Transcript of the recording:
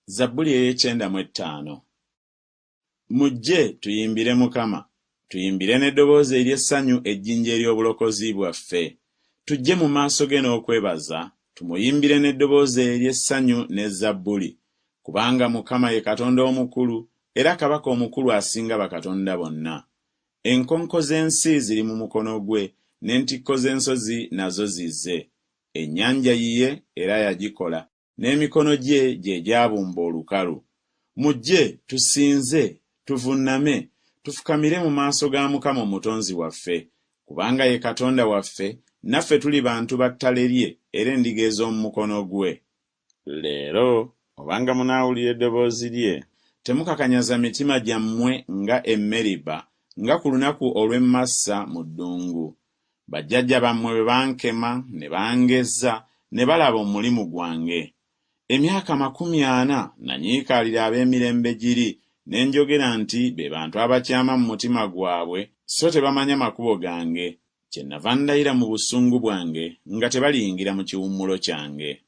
Zabbuli ey'ekyenda mu ttaano. Mujje tuyimbire Mukama, tuyimbire n'eddoboozi ery'essanyu ejjinja ery'obulokozi bwaffe. Tujje mu maaso ge n'okwebaza, tumuyimbire n'eddoboozi ery'essanyu ne Zabbuli, kubanga Mukama ye Katonda omukulu era Kabaka omukulu asinga bakatonda bonna. Enkonko z'ensi ziri mu mukono gwe, n'entikko z'ensozi nazo zizze. Ennyanja yiye era yagikola, n'emikono gye gye gyabumba olukalu. Mujje tusinze, tuvunname, tufukamire mu maaso ga Mukama Omutonzi waffe, kubanga ye Katonda waffe, naffe tuli bantu ba ttale lye era endiga ez'omu mukono gwe. Leero obanga munaawulira eddoboozi lye, temukakanyaza mitima gyammwe nga e Meriba, nga ku lunaku olw'emmassa mu ddungu. Bajjajja bammwe bwe bankema ne bangezza ne balaba omulimu gwange. Emyaka 40 nanyiikaalira ab'emirembe giri, ne njogera nti be bantu abakyama mu mutima gwabwe, so tebamanya makubo gange. Kyennava ndayira mu busungu bwange nga tebaliyingira mu kiwummulo kyange.